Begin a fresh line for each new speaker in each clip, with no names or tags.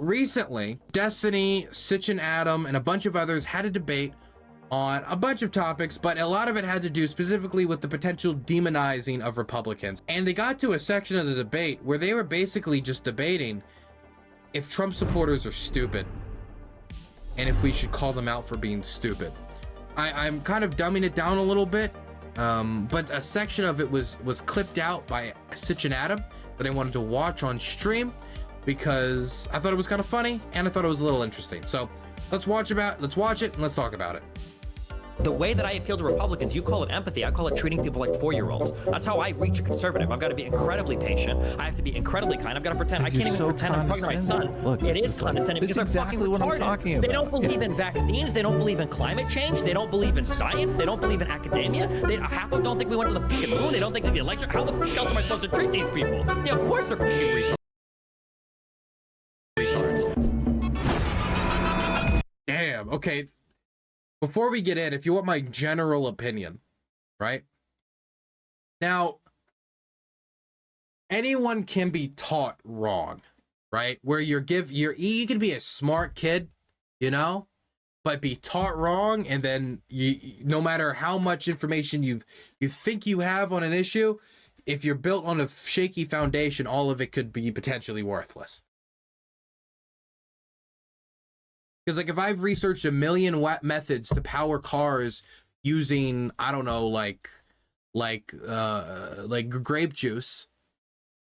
Recently, Destiny, Sitch and Adam, and a bunch of others had a debate on a bunch of topics, but a lot of it had to do specifically with the potential demonizing of Republicans. And they got to a section of the debate where they were basically just debating if Trump supporters are stupid and if we should call them out for being stupid. I'm kind of dumbing it down a little bit, but a section of it was clipped out by Sitch and Adam that I wanted to watch on stream because I thought it was kind of funny and I thought it was a little interesting. So let's watch it and let's talk about it.
The way that I appeal to Republicans, you call it empathy, I call it treating people like 4-year-olds. That's how I reach a conservative. I've got to be incredibly patient. I have to be incredibly kind. I've got to pretend. I can't even pretend I'm talking to my son.
Look,
it is condescending because they're fucking retarded.
What I'm talking about.
They don't believe in vaccines. They don't believe in climate change. They don't believe in science. They don't believe in academia. Half of them don't think we went to the fucking moon. They don't think that the election. How the fuck else am I supposed to treat these people? Yeah, of course they're fucking retards.
Damn. Okay. Before we get in, if you want my general opinion, right? Now, anyone can be taught wrong, right? Where you can be a smart kid, you know, but be taught wrong, and then no matter how much information you think you have on an issue, if you're built on a shaky foundation, all of it could be potentially worthless. Because like if I've researched a million methods to power cars using, I don't know, like grape juice,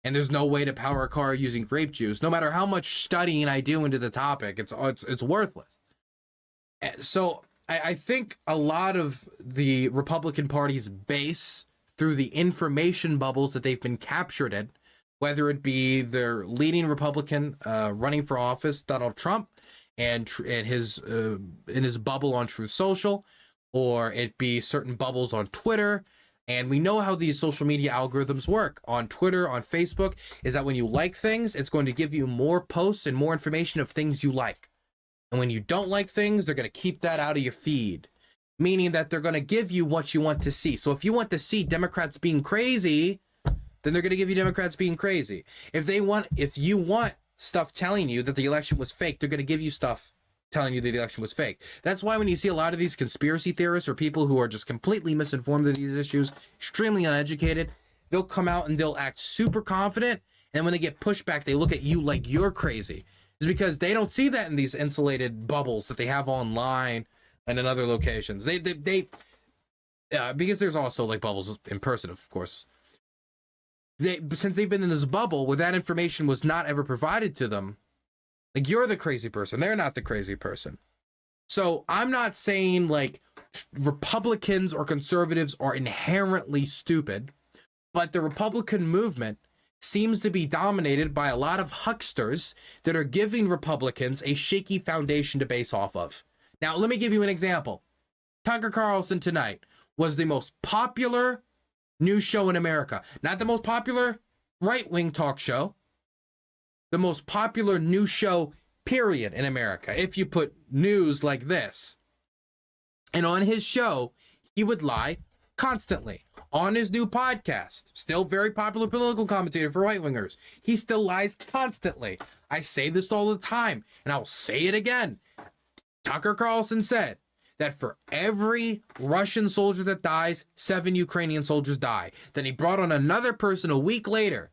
and there's no way to power a car using grape juice, no matter how much studying I do into the topic, it's worthless. So I think a lot of the Republican Party's base, through the information bubbles that they've been captured in, whether it be their leading Republican running for office, Donald Trump, and his in his bubble on Truth Social, or it be certain bubbles on Twitter. And we know how these social media algorithms work on Twitter, on Facebook, is that when you like things, it's going to give you more posts and more information of things you like. And when you don't like things, they're going to keep that out of your feed, meaning that they're going to give you what you want to see. So if you want to see Democrats being crazy, then they're going to give you Democrats being crazy. If you want stuff telling you that the election was fake, they're going to give you stuff telling you that the election was fake. That's why when you see a lot of these conspiracy theorists or people who are just completely misinformed of these issues, extremely uneducated, they'll come out and they'll act super confident, and when they get pushed back, they look at you like you're crazy. It's because they don't see that in these insulated bubbles that they have online and in other locations. Because there's also like bubbles in person, of course. Since they've been in this bubble where that information was not ever provided to them, like, you're the crazy person. They're not the crazy person. So I'm not saying like Republicans or conservatives are inherently stupid, but the Republican movement seems to be dominated by a lot of hucksters that are giving Republicans a shaky foundation to base off of. Now, let me give you an example. Tucker Carlson tonight was the most popular news show in America. Not the most popular right-wing talk show. The most popular news show, period, in America, if you put news like this. And on his show, he would lie constantly. On his new podcast, still very popular political commentator for right-wingers, he still lies constantly. I say this all the time, and I'll say it again. Tucker Carlson said that for every Russian soldier that dies, 7 Ukrainian soldiers die. Then he brought on another person a week later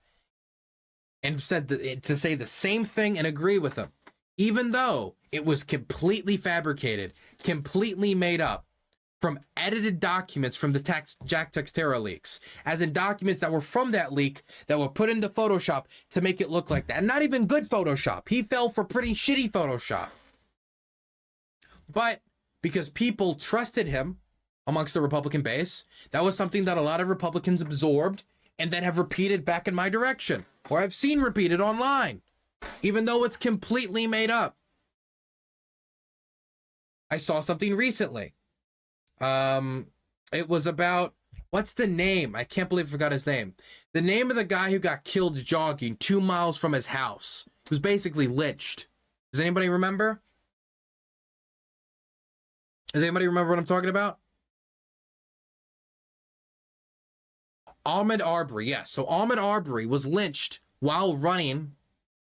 and said to say the same thing and agree with him, even though it was completely fabricated, completely made up from edited documents from the Jack Textera leaks, as in documents that were from that leak that were put into Photoshop to make it look like that. And not even good Photoshop. He fell for pretty shitty Photoshop. But because people trusted him amongst the Republican base, that was something that a lot of Republicans absorbed and then have repeated back in my direction, or I've seen repeated online, even though it's completely made up. I saw something recently. It was about, what's the name? I can't believe I forgot his name. The name of the guy who got killed jogging 2 miles from his house. He was basically lynched. Does anybody remember? Does anybody remember what I'm talking about? Ahmaud Arbery, yes. So Ahmaud Arbery was lynched while running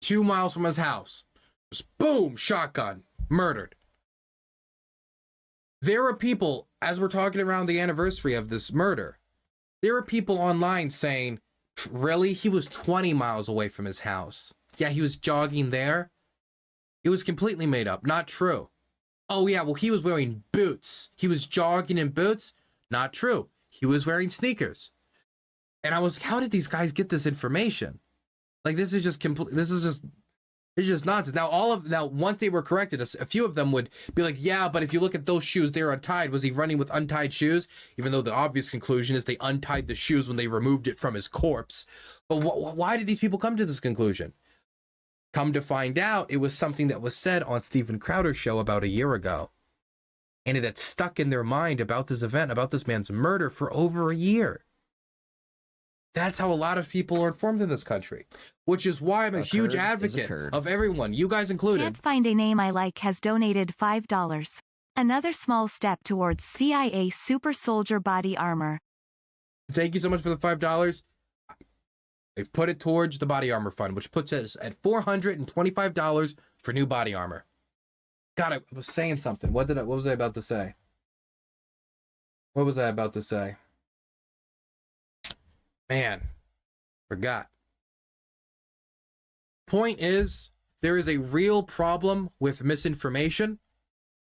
2 miles from his house. Just boom, shotgun, murdered. There are people, as we're talking around the anniversary of this murder, there are people online saying, really? He was 20 miles away from his house. Yeah, he was jogging there. It was completely made up. Not true. Oh, yeah, well, he was wearing boots. He was jogging in boots. Not true. He was wearing sneakers. And I was, how did these guys get this information? Like, this is just complete. It's just nonsense. Now, once they were corrected, a few of them would be like, yeah, but if you look at those shoes, they're untied. Was he running with untied shoes? Even though the obvious conclusion is they untied the shoes when they removed it from his corpse. But why did these people come to this conclusion? Come to find out, it was something that was said on Steven Crowder's show about a year ago. And it had stuck in their mind about this event, about this man's murder for over a year. That's how a lot of people are informed in this country, which is why I'm a huge advocate of everyone, you guys included.
Can't Find a Name I Like has donated $5. Another small step towards CIA super soldier body armor.
Thank you so much for the $5. They've put it towards the body armor fund, which puts us at $425 for new body armor. God, I was saying something. What was I about to say? What was I about to say? Man, forgot. Point is, there is a real problem with misinformation,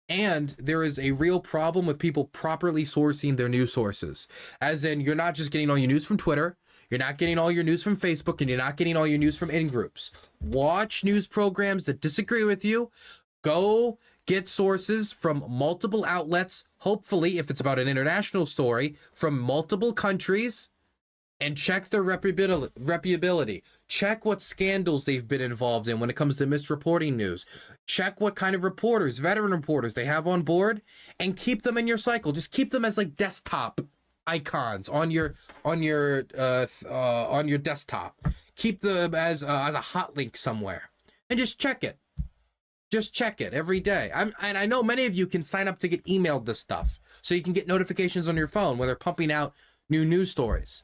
and there is a real problem with people properly sourcing their news sources. As in, you're not just getting all your news from Twitter, you're not getting all your news from Facebook, and you're not getting all your news from in-groups. Watch news programs that disagree with you. Go get sources from multiple outlets, hopefully, if it's about an international story, from multiple countries, and check their reputability. Check what scandals they've been involved in when it comes to misreporting news. Check what kind of reporters, veteran reporters they have on board, and keep them in your cycle. Just keep them as like desktop icons on your desktop. Keep them as a hot link somewhere, and just check it. Just check it every day. And I know many of you can sign up to get emailed this stuff, so you can get notifications on your phone when they're pumping out new news stories.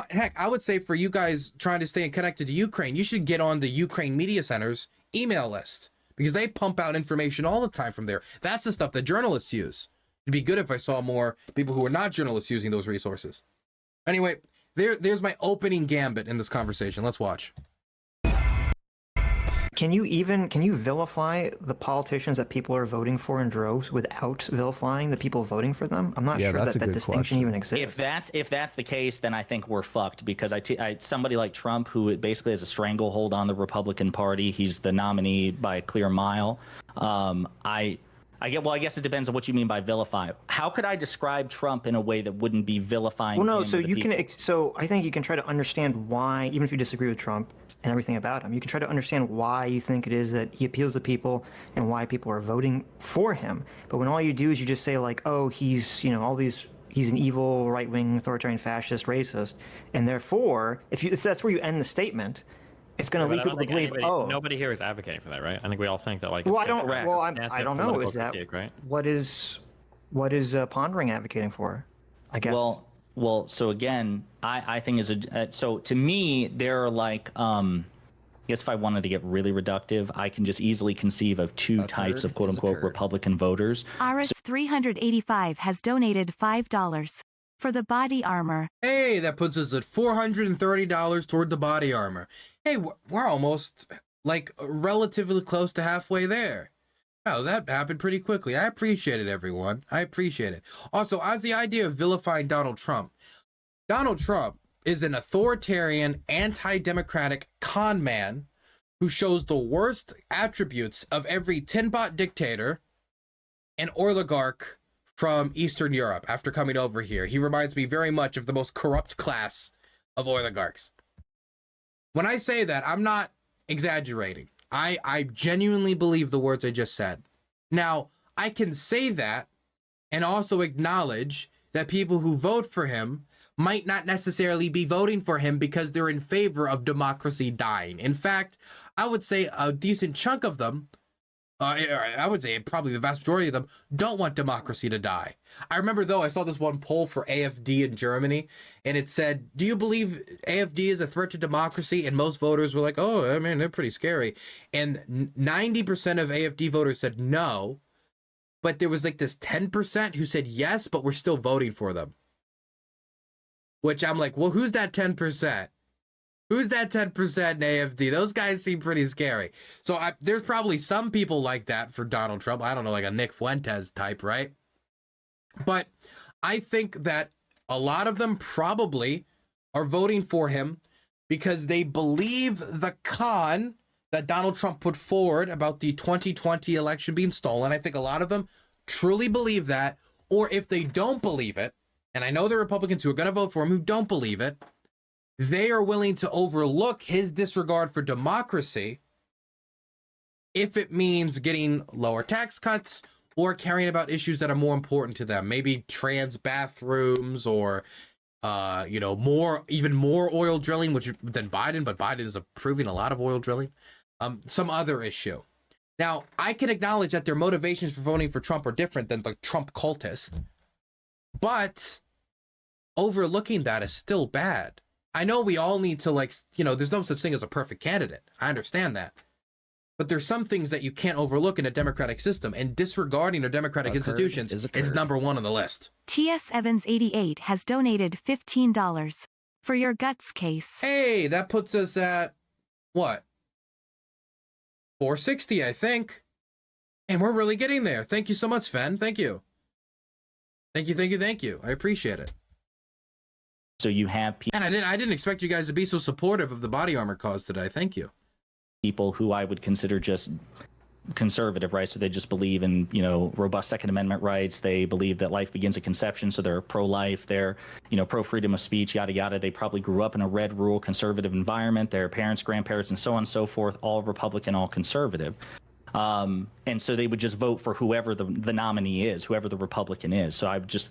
Heck, I would say for you guys trying to stay connected to Ukraine, you should get on the Ukraine Media Center's email list, because they pump out information all the time from there. That's the stuff that journalists use. It'd be good if I saw more people who are not journalists using those resources. Anyway, there's my opening gambit in this conversation. Let's watch.
Can you vilify the politicians that people are voting for in droves without vilifying the people voting for them? I'm not sure that distinction even exists.
If that's the case, then I think we're fucked, because somebody like Trump, who basically has a stranglehold on the Republican Party, he's the nominee by a clear mile. I guess it depends on what you mean by vilify. How could I describe Trump in a way that wouldn't be vilifying?
Well, no.
So
I think you can try to understand why, even if you disagree with Trump and everything about him, you can try to understand why you think it is that he appeals to people and why people are voting for him. But when all you do is you just say like, oh, he's an evil right-wing authoritarian fascist racist, and therefore, if that's where you end the statement, it's going to lead people to believe,
nobody here is advocating for that, right? I think we all think that, like,
well, I don't know. Is that
critique, right?
What is Pondering advocating for? I guess.
Well. So again, I think so to me, there are like, I guess if I wanted to get really reductive, I can just easily conceive of two types of quote unquote Republican voters.
Aris385 has donated $5 for the body armor.
Hey, that puts us at $430 toward the body armor. Hey, we're almost like relatively close to halfway there. Wow, that happened pretty quickly. I appreciate it, everyone. I appreciate it. Also, as the idea of vilifying Donald Trump is an authoritarian, anti-democratic con man who shows the worst attributes of every tin-pot dictator and oligarch from Eastern Europe after coming over here. He reminds me very much of the most corrupt class of oligarchs. When I say that, I'm not exaggerating. I genuinely believe the words I just said. Now, I can say that and also acknowledge that people who vote for him might not necessarily be voting for him because they're in favor of democracy dying. In fact, I would say a decent chunk of them I would say probably the vast majority of them don't want democracy to die. I remember, though, I saw this one poll for AfD in Germany, and it said, do you believe AfD is a threat to democracy? And most voters were like, oh, I mean, they're pretty scary. And 90% of AfD voters said no, but there was like this 10% who said yes, but we're still voting for them. Which I'm like, well, who's that 10%? Who's that 10% in AfD? Those guys seem pretty scary. So there's probably some people like that for Donald Trump. I don't know, like a Nick Fuentes type, right? But I think that a lot of them probably are voting for him because they believe the con that Donald Trump put forward about the 2020 election being stolen. I think a lot of them truly believe that. Or if they don't believe it, and I know there are Republicans who are going to vote for him who don't believe it, they are willing to overlook his disregard for democracy if it means getting lower tax cuts or caring about issues that are more important to them. Maybe trans bathrooms or, even more oil drilling, than Biden, but Biden is approving a lot of oil drilling. Some other issue. Now, I can acknowledge that their motivations for voting for Trump are different than the Trump cultist, but overlooking that is still bad. I know we all need to, there's no such thing as a perfect candidate. I understand that. But there's some things that you can't overlook in a democratic system, and disregarding our democratic institutions is number one on the list.
T.S. Evans 88 has donated $15 for your guts case.
Hey, that puts us at, what? 460, I think. And we're really getting there. Thank you so much, Fen. Thank you. Thank you. I appreciate it.
So you have people.
And I didn't expect you guys to be so supportive of the body armor cause today. Thank you.
People who I would consider just conservative, right? So they just believe in, robust Second Amendment rights. They believe that life begins at conception. So they're pro-life. They're, pro-freedom of speech, yada, yada. They probably grew up in a red, rural, conservative environment. Their parents, grandparents, and so on and so forth, all Republican, all conservative. And so they would just vote for whoever the nominee is, whoever the Republican is. So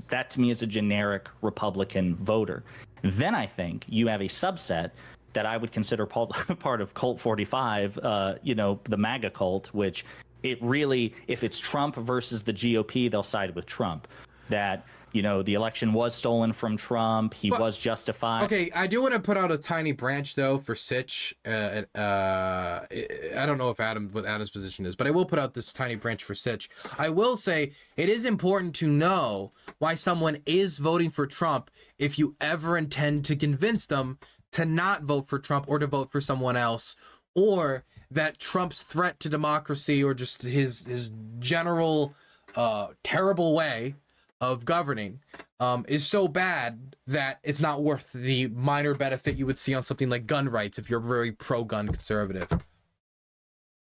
that to me is a generic Republican voter. Then I think you have a subset that I would consider part of Cult 45, the MAGA cult, which it really, if it's Trump versus the GOP, they'll side with Trump. That, the election was stolen from Trump. He was justified.
Okay, I do want to put out a tiny branch, though, for Sitch. I don't know what Adam's position is, but I will put out this tiny branch for Sitch. I will say it is important to know why someone is voting for Trump if you ever intend to convince them to not vote for Trump or to vote for someone else, or that Trump's threat to democracy or just his general terrible way of governing is so bad that it's not worth the minor benefit you would see on something like gun rights if you're very pro-gun conservative.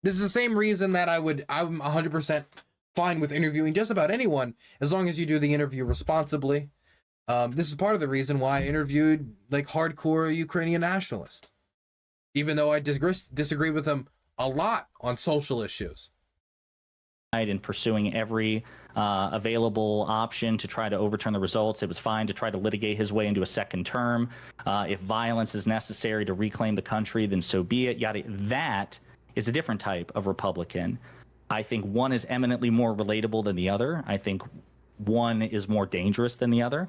This is the same reason that I'm 100% fine with interviewing just about anyone as long as you do the interview responsibly. This is part of the reason why I interviewed hardcore Ukrainian nationalists, even though I disagree with them a lot on social issues.
In pursuing every available option to try to overturn the results. It was fine to try to litigate his way into a second term. If violence is necessary to reclaim the country, then so be it. Yada. That is a different type of Republican. I think one is eminently more relatable than the other. I think one is more dangerous than the other.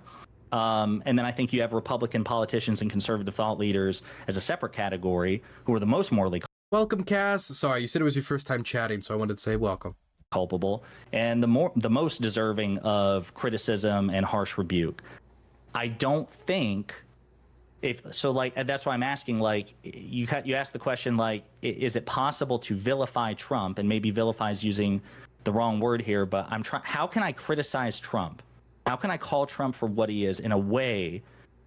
And then I think you have Republican politicians and conservative thought leaders as a separate category who are the most morally
welcome, Cass. Sorry, you said it was your first time chatting, so I wanted to say welcome.
Culpable and the most deserving of criticism and harsh rebuke. I don't think that's why I'm asking, you asked the question, is it possible to vilify Trump? And maybe vilify is using the wrong word here, but how can I criticize Trump? How can I call Trump for what he is in a way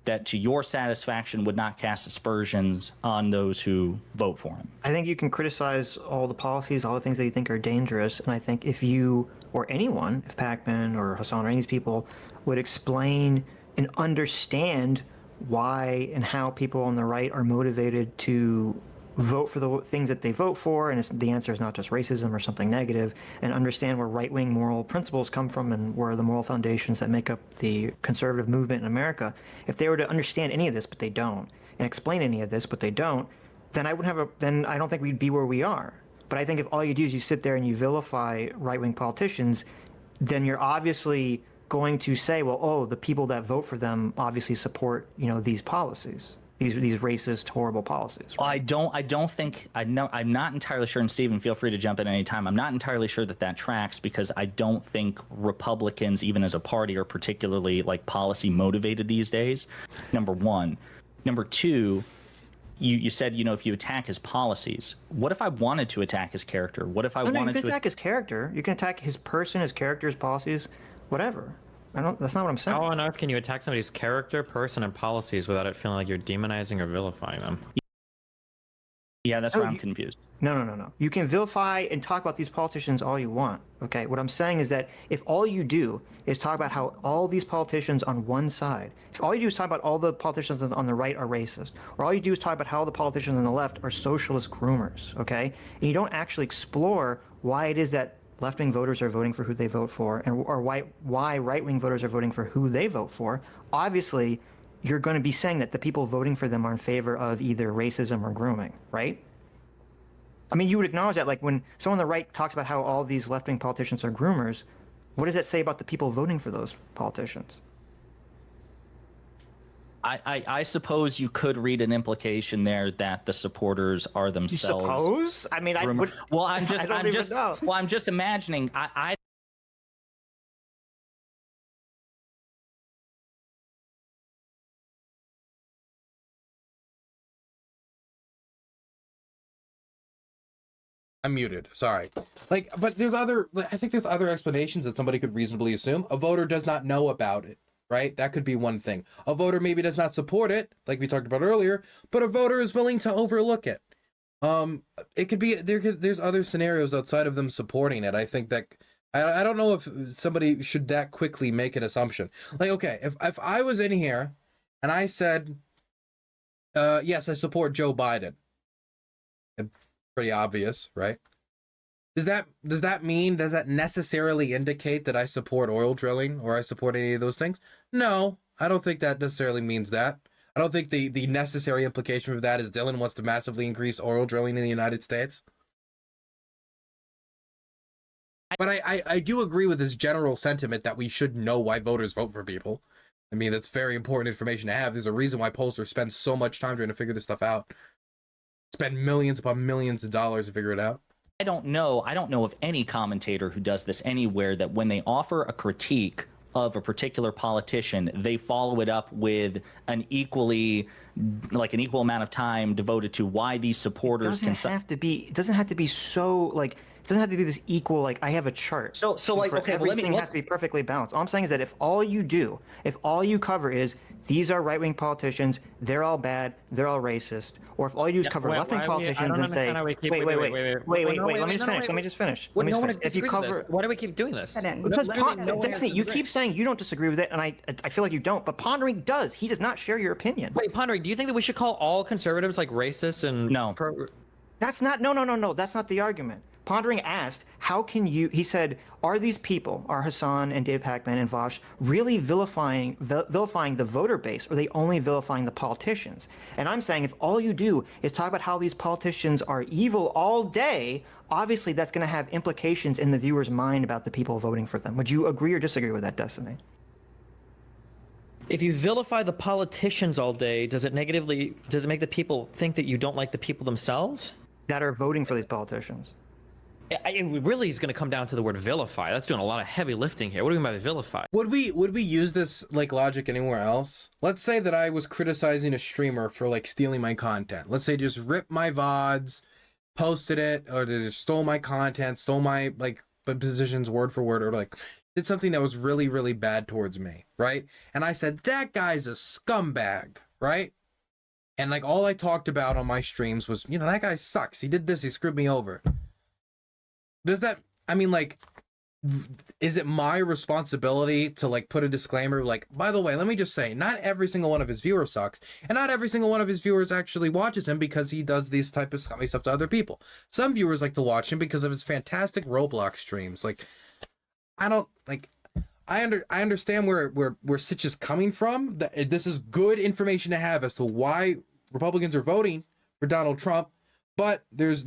that to your satisfaction would not cast aspersions on those who vote for him?
I think you can criticize all the policies, all the things that you think are dangerous, and I think if you, or anyone, if Pacman or Hassan or any of these people would explain and understand why and how people on the right are motivated to vote for the things that they vote for, and the answer is not just racism or something negative, and understand where right-wing moral principles come from and where the moral foundations that make up the conservative movement in America, if they were to understand any of this, but they don't, and explain any of this, but they don't, then I don't think we'd be where we are. But I think if all you do is you sit there and you vilify right-wing politicians, then you're obviously going to say, well, oh, the people that vote for them obviously support, these policies, these racist, horrible policies.
Right? I don't think I'm not entirely sure. And Stephen, feel free to jump in anytime. I'm not entirely sure that tracks, because I don't think Republicans, even as a party, are particularly like policy motivated these days. Number one. Number two, you said, if you attack his policies, what if I wanted to attack his character? What if I wanted to...
you can attack his character. You can attack his person, his character, his policies, whatever. That's not what I'm saying.
How on earth can you attack somebody's character, person, and policies without it feeling like you're demonizing or vilifying them?
Yeah, that's where I'm confused.
No. You can vilify and talk about these politicians all you want, okay? What I'm saying is that if all you do is talk about how all these politicians on one side, if all you do is talk about all the politicians on the right are racist, or all you do is talk about how the politicians on the left are socialist groomers, okay? And you don't actually explore why it is that left-wing voters are voting for who they vote for, or why right-wing voters are voting for who they vote for, obviously you're going to be saying that the people voting for them are in favor of either racism or grooming, right? I mean, you would acknowledge that, like, when someone on the right talks about how all these left-wing politicians are groomers, what does that say about the people voting for those politicians?
I suppose you could read an implication there that the supporters are themselves.
You suppose? I mean, I would.
Well, I'm just imagining.
I'm muted. Sorry. But I think there's other explanations that somebody could reasonably assume. A voter does not know about it, right? That could be one thing. A voter maybe does not support it, like we talked about earlier, but a voter is willing to overlook it. It could be, there's other scenarios outside of them supporting it. I think that, I don't know if somebody should that quickly make an assumption. Like, okay, if I was in here and I said, yes, I support Joe Biden. Pretty obvious, right? Does that necessarily indicate that I support oil drilling or I support any of those things? No, I don't think that necessarily means that. I don't think the necessary implication of that is Dylan wants to massively increase oil drilling in the United States. But I do agree with this general sentiment that we should know why voters vote for people. I mean, that's very important information to have. There's a reason why pollsters spend so much time trying to figure this stuff out. Spend millions upon millions of dollars to figure it out.
I don't know of any commentator who does this anywhere, that when they offer a critique of a particular politician, they follow it up with an equal amount of time devoted to why these supporters
it doesn't have to be so, like, it doesn't have to be this equal, like, I have a chart.
So like, okay,
everything has to be perfectly balanced. All I'm saying is that if all you cover is these are right-wing politicians, they're all bad, they're all racist, or if all you do is cover left-wing politicians and say, wait, let me just finish.
Why do we keep doing this?
Because Destiny, you keep saying you don't disagree with it, and I feel like you don't, but Pondering does. He does not share your opinion.
Wait, Pondering, do you think that we should call all conservatives like racist and
no?
That's not that's not the argument. Pondering asked, he said, are these people, are Hassan and Dave Packman and Vosh, really vilifying the voter base, or are they only vilifying the politicians? And I'm saying if all you do is talk about how these politicians are evil all day, obviously that's going to have implications in the viewer's mind about the people voting for them. Would you agree or disagree with that, Destiny?
If you vilify the politicians all day, does it make the people think that you don't like the people themselves?
That are voting for these politicians.
It really is going to come down to the word vilify. That's doing a lot of heavy lifting here. What do you mean by vilify?
Would we use this like logic anywhere else? Let's say that I was criticizing a streamer for like stealing my content. Let's say just ripped my VODs, posted it, or they just stole my content, stole my like positions word for word, or like did something that was really, really bad towards me, right? And I said, that guy's a scumbag, right? And like all I talked about on my streams was, that guy sucks. He did this, he screwed me over. Does that, I mean, like, is it my responsibility to like put a disclaimer like, by the way, let me just say, not every single one of his viewers sucks, and not every single one of his viewers actually watches him because he does these type of scummy stuff to other people. Some viewers like to watch him because of his fantastic Roblox streams. Like, I don't like, I understand where Sitch is coming from. This is good information to have as to why Republicans are voting for Donald Trump, but there's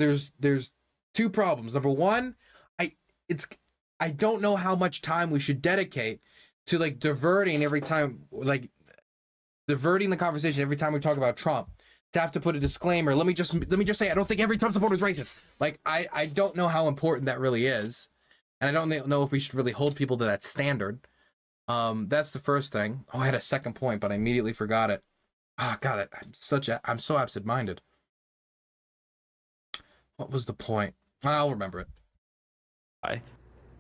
two problems. Number one, I don't know how much time we should dedicate to like diverting the conversation every time we talk about Trump. To have to put a disclaimer. Let me just say I don't think every Trump supporter is racist. Like I don't know how important that really is, and I don't know if we should really hold people to that standard. That's the first thing. Oh, I had a second point, but I immediately forgot it. Ah, got it. I'm so absent-minded. What was the point? I'll remember it.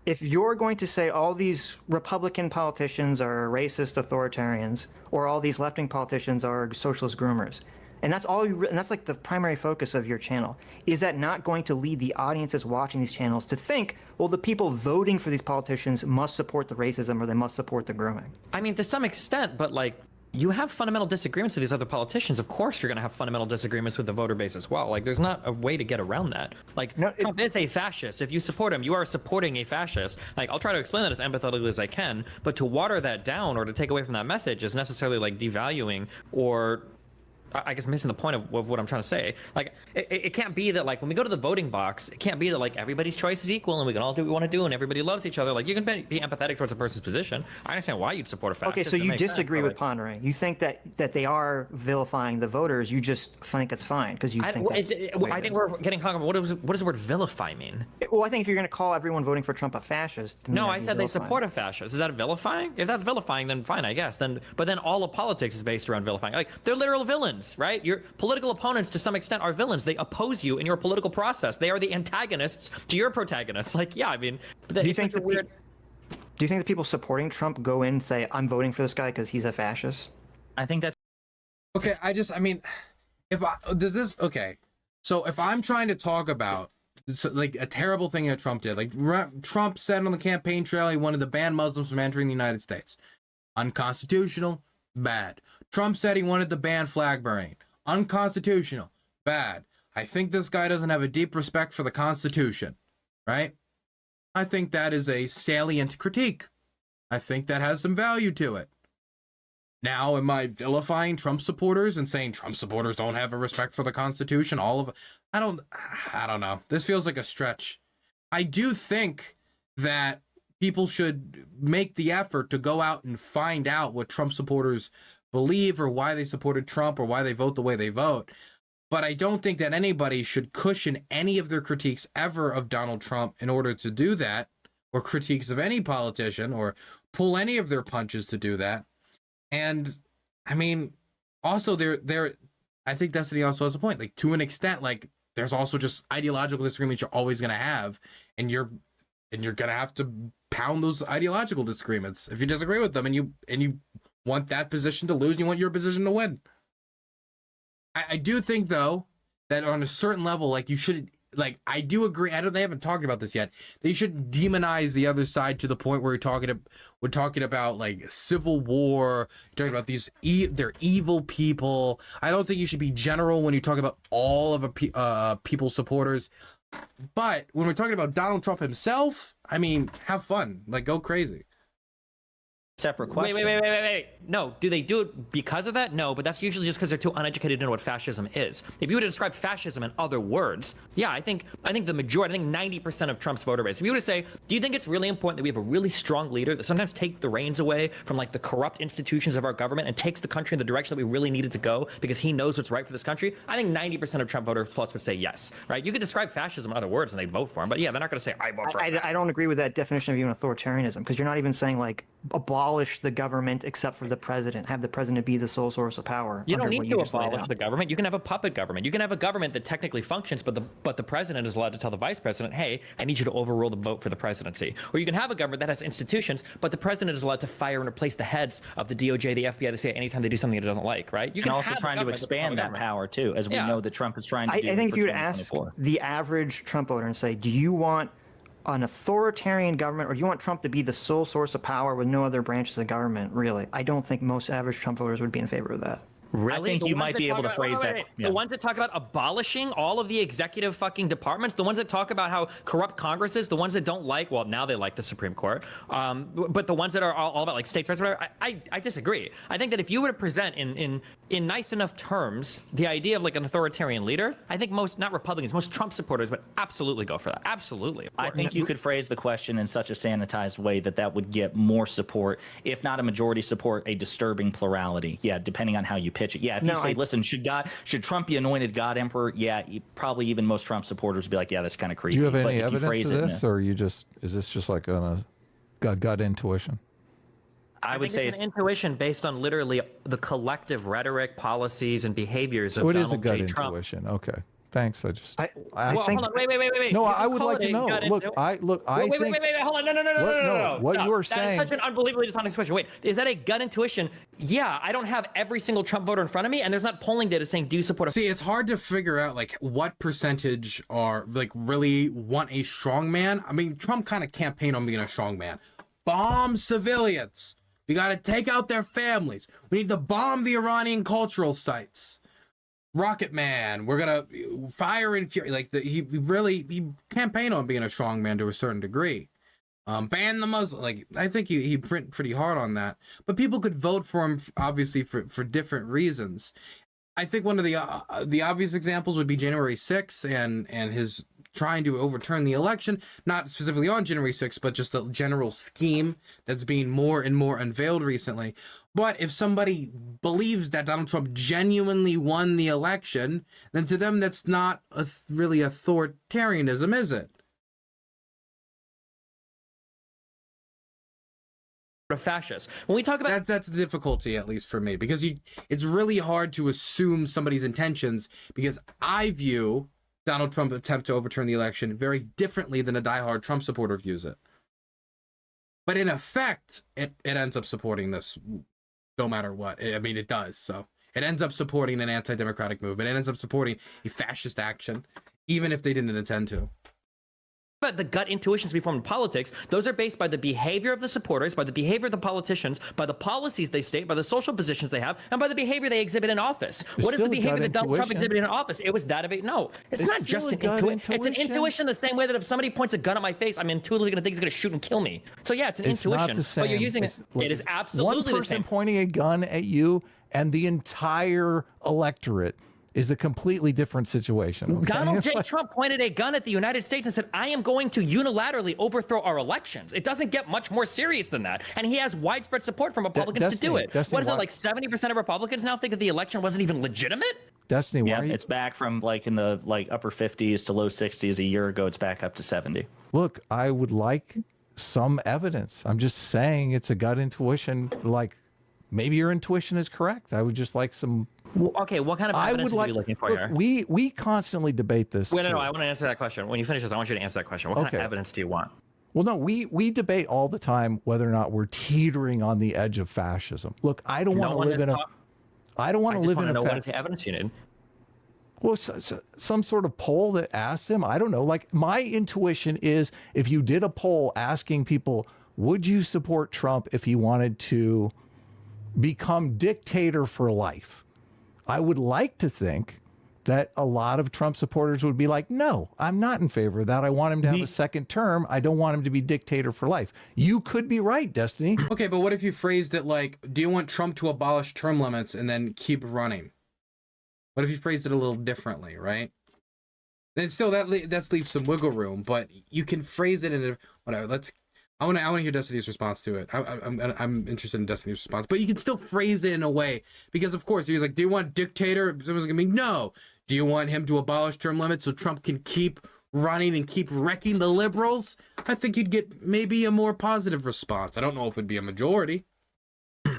If you're going to say all these Republican politicians are racist authoritarians, or all these left-wing politicians are socialist groomers, and that's all and that's like the primary focus of your channel, is that not going to lead the audiences watching these channels to think, well, the people voting for these politicians must support the racism or they must support the grooming?
I mean, to some extent, but like, you have fundamental disagreements with these other politicians. Of course, you're going to have fundamental disagreements with the voter base as well. Like, there's not a way to get around that. Like, no, Trump is a fascist. If you support him, you are supporting a fascist. Like, I'll try to explain that as empathetically as I can, but to water that down or to take away from that message is necessarily like devaluing or, I guess, missing the point of what I'm trying to say. Like, it can't be that, like, when we go to the voting box, it can't be that, like, everybody's choice is equal and we can all do what we want to do and everybody loves each other. Like, you can be empathetic towards a person's position. I understand why you'd support a fascist.
Okay, so you disagree with Pondering. You think that they are vilifying the voters. You just think it's fine because you think that's...
I think we're getting hung up. What does the word vilify mean?
Well, I think if you're going to call everyone voting for Trump a fascist...
No, I said they support a fascist. Is that vilifying? If that's vilifying, then fine, I guess. But then all of politics is based around vilifying. Like, they're literal villains, right? Your political opponents, to some extent, are villains. They oppose you in your political process. They are the antagonists to your protagonists. Like, yeah, I mean...
Do you think the people supporting Trump go in and say, I'm voting for this guy because he's a fascist?
I think that's...
Okay, so if I'm trying to talk about like a terrible thing that Trump did, like Trump said on the campaign trail he wanted to ban Muslims from entering the United States. Unconstitutional, bad. Trump said he wanted to ban flag burning. Unconstitutional, bad. I think this guy doesn't have a deep respect for the Constitution, right? I think that is a salient critique. I think that has some value to it. Now, am I vilifying Trump supporters and saying Trump supporters don't have a respect for the Constitution? I don't know. This feels like a stretch. I do think that people should make the effort to go out and find out what Trump supporters believe or why they supported Trump or why they vote the way they vote. But I don't think that anybody should cushion any of their critiques ever of Donald Trump in order to do that, or critiques of any politician, or pull any of their punches to do that. And I mean, also I think Destiny also has a point. Like, to an extent, like, there's also just ideological disagreements you're always going to have, and you're going to have to pound those ideological disagreements if you disagree with them, and you want that position to lose and you want your position to win. I do think, though, that on a certain level, like, you should, like, I do agree. They haven't talked about this yet. They shouldn't demonize the other side to the point where we're talking about like civil war, talking about they're evil people. I don't think you should be general when you talk about all of people's supporters. But when we're talking about Donald Trump himself, I mean, have fun, like, go crazy.
Separate question.
Wait. No, do they do it because of that? No, but that's usually just because they're too uneducated to know what fascism is. If you were to describe fascism in other words, yeah, I think the majority, I think 90% of Trump's voter base. If you were to say, do you think it's really important that we have a really strong leader that sometimes takes the reins away from like the corrupt institutions of our government and takes the country in the direction that we really needed to go because he knows what's right for this country? I think 90% of Trump voters plus would say yes, right? You could describe fascism in other words and they'd vote for him, but yeah, they're not going to say I vote for him.
I don't agree with that definition of even authoritarianism, because you're not even saying like abolish the government except for the president, have the president be the sole source of power.
You don't need to abolish the government. You can have a puppet government. You can have a government that technically functions, but the president is allowed to tell the vice president, hey, I need you to overrule the vote for the presidency. Or you can have a government that has institutions, but the president is allowed to fire and replace the heads of the DOJ, the FBI, the CIA anytime they do something it doesn't like, right? You can
also trying to expand that power too, as we know that Trump is trying to do.
I think if you would ask the average Trump voter and say, do you want an authoritarian government, or do you want Trump to be the sole source of power with no other branches of government, really? I don't think most average Trump voters would be in favor of that.
Really?
I think
The
you
ones
might
that
be able
talk
to
about-
phrase that. Yeah.
The ones that talk about abolishing all of the executive fucking departments, the ones that talk about how corrupt Congress is, the ones that don't like, well, now they like the Supreme Court, but the ones that are all about like states' rights, whatever, I disagree. I think that if you were to present in nice enough terms the idea of like an authoritarian leader, I think most, not Republicans, most Trump supporters would absolutely go for that. Absolutely. Of
I
course.
think you could phrase the question in such a sanitized way that would get more support, if not a majority support, a disturbing plurality. Yeah, depending on how you pitch it. Yeah, if you say, listen, should Trump be anointed God emperor? Yeah, probably even most Trump supporters would be like, yeah, that's kind of creepy.
Do you have
But
any
if you
evidence
phrase
of
it,
this, or is this just like a gut intuition?
I would say
it's an intuition based on literally the collective rhetoric, policies, and behaviors of
So it is a
Donald
gut
J. Trump.
intuition. Okay. Thanks. I
Well,
think-
hold on, wait.
No,
You
I
can
would
call
like
it
to
a
know.
gut
Look,
intu-
I
wait,
think.
hold on, no.
What
Stop.
you were
That
saying.
is such an unbelievably dishonest question. Wait, is that a gut intuition? Yeah, I don't have every single Trump voter in front of me, and there's not polling data saying, do you support a
See, it's hard to figure out like what percentage are like really want a strong man. I mean, Trump kind of campaigned on being a strong man. Bomb civilians. We got to take out their families. We need to bomb the Iranian cultural sites. Rocket Man, we're gonna fire and fury. Like he campaigned on being a strong man to a certain degree. Ban the Muslim. Like I think he print pretty hard on that. But people could vote for him obviously for different reasons. I think one of the obvious examples would be January 6th and his trying to overturn the election, not specifically on January 6th, but just the general scheme that's being more and more unveiled recently. But if somebody believes that Donald Trump genuinely won the election, then to them that's not really authoritarianism, is it?
fascist? When we talk about
That's the difficulty, at least for me, because it's really hard to assume somebody's intentions, because I view Donald Trump's attempt to overturn the election very differently than a diehard Trump supporter views it. But in effect, it ends up supporting this no matter what. I mean, it does. So it ends up supporting an anti-democratic movement. It ends up supporting a fascist action, even if they didn't intend to.
But the gut intuitions we form in politics, those are based by the behavior of the supporters, by the behavior of the politicians, by the policies they state, by the social positions they have, and by the behavior they exhibit in office. What is the behavior that Donald Trump exhibited in office? It was that of a no. It's not just an intuition. It's an intuition the same way that if somebody points a gun at my face, I'm intuitively going to think he's going to shoot and kill me. So yeah, it's an intuition.
Not the same.
But you're using it. It is absolutely
one
the same.
person pointing a gun at you and the entire electorate is a completely different situation. Okay?
Donald J. Trump pointed a gun at the United States and said, I am going to unilaterally overthrow our elections. It doesn't get much more serious than that. And he has widespread support from Republicans to do it. What is it, like 70% of Republicans now think that the election wasn't even legitimate?
Destiny,
yeah, it's back from like in the upper 50s to low 60s. A year ago, it's back up to 70.
Look, I would like some evidence. I'm just saying it's a gut intuition. Like, maybe your intuition is correct. I would just like some...
Okay, what kind of evidence are you looking for here?
We constantly debate this.
Wait, no, I want to answer that question. When you finish this, I want you to answer that question. What kind of evidence do you want?
Well, no, we debate all the time whether or not we're teetering on the edge of fascism. Look, I don't want to live in a... I don't want to live in a...
What is the evidence you need?
Well, some sort of poll that asks him. I don't know. Like, my intuition is if you did a poll asking people, would you support Trump if he wanted to become dictator for life? I would like to think that a lot of Trump supporters would be like, no, I'm not in favor of that. I want him to have a second term. I don't want him to be dictator for life. You could be right, Destiny.
Okay, but what if you phrased it like, do you want Trump to abolish term limits and then keep running? What if you phrased it a little differently, right? Then still that leaves some wiggle room, but you can phrase it in a whatever. I want to hear Destiny's response to it. I'm interested in Destiny's response, but you can still phrase it in a way, because of course he's like, do you want dictator? Someone's gonna be no. Do you want him to abolish term limits so Trump can keep running and keep wrecking the liberals? I think you'd get maybe a more positive response. I don't know if it'd be a majority.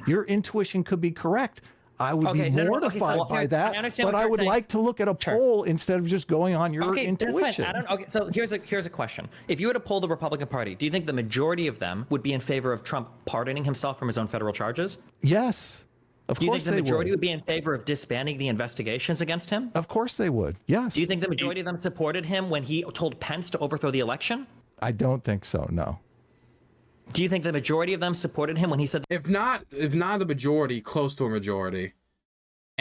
Your intuition could be correct. I would be mortified by that, but I would like to look at a poll instead of just going on your intuition.
That's fine. So here's a question. If you were to poll the Republican Party, do you think the majority of them would be in favor of Trump pardoning himself from his own federal charges?
Yes. Of course they would.
Do you think the majority would be in favor of disbanding the investigations against him?
Of course they would. Yes.
Do you think the majority of them supported him when he told Pence to overthrow the election?
I don't think so, no.
Do you think the majority of them supported him when he said...
If not the majority, close to a majority.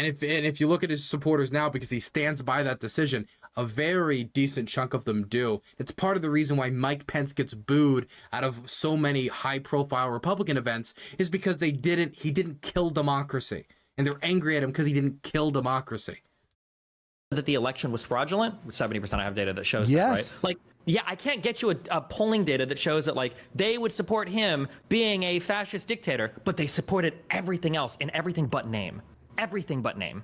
And if you look at his supporters now, because he stands by that decision, a very decent chunk of them do. It's part of the reason why Mike Pence gets booed out of so many high-profile Republican events, is because he didn't kill democracy. And they're angry at him because he didn't kill democracy.
That the election was fraudulent. 70% I have data that shows that, right? Like, yeah, I can't get you a polling data that shows that like they would support him being a fascist dictator, but they supported everything else in everything but name. Everything but name.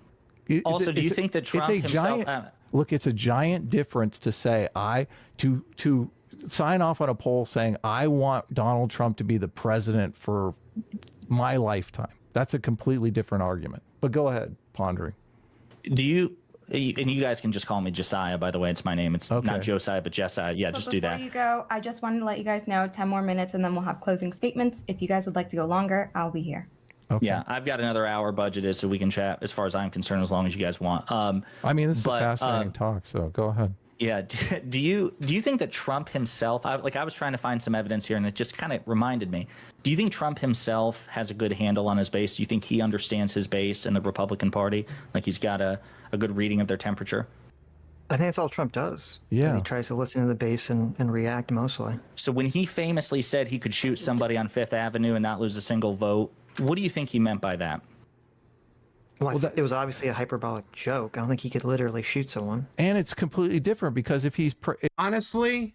Also, do you think that Trump himself...
Look, it's a giant difference to say to sign off on a poll saying I want Donald Trump to be the president for my lifetime. That's a completely different argument. But go ahead, pondering.
Do you, and you guys can just call me Josiah, by the way, it's my name. It's not Josiah, but Josiah. Yeah, just do that.
Before you go, I just wanted to let you guys know 10 more minutes and then we'll have closing statements. If you guys would like to go longer, I'll be here.
Okay. Yeah, I've got another hour budgeted, so we can chat as far as I'm concerned, as long as you guys want.
I mean, this is a fascinating talk, so go ahead.
Yeah. Do you think that Trump himself, I was trying to find some evidence here, and it just kind of reminded me. Do you think Trump himself has a good handle on his base? Do you think he understands his base and the Republican Party? Like he's got a good reading of their temperature?
I think that's all Trump does.
Yeah.
He tries to listen to the base and react mostly.
So when he famously said he could shoot somebody on Fifth Avenue and not lose a single vote, what do you think he meant by that?
Well, it was obviously a hyperbolic joke. I don't think he could literally shoot someone.
And it's completely different because if he's...
Honestly,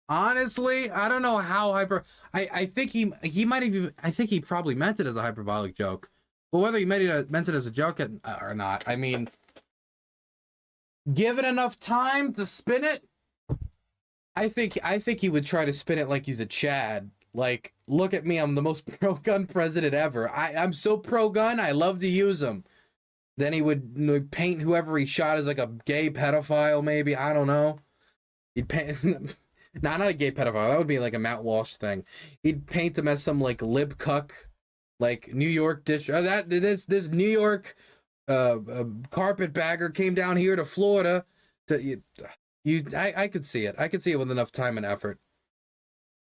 I don't know how I think he might have... I think he probably meant it as a hyperbolic joke. But whether he meant it as a joke or not, I mean... Given enough time to spin it, I think he would try to spin it like he's a Chad. Like, look at me, I'm the most pro-gun president ever. I'm so pro-gun, I love to use them. Then he would paint whoever he shot as like a gay pedophile, maybe. I don't know. He'd paint... nah, not a gay pedophile. That would be like a Matt Walsh thing. He'd paint him as some like lib cuck, like New York district. This New York carpetbagger came down here to Florida. I could see it. I could see it with enough time and effort.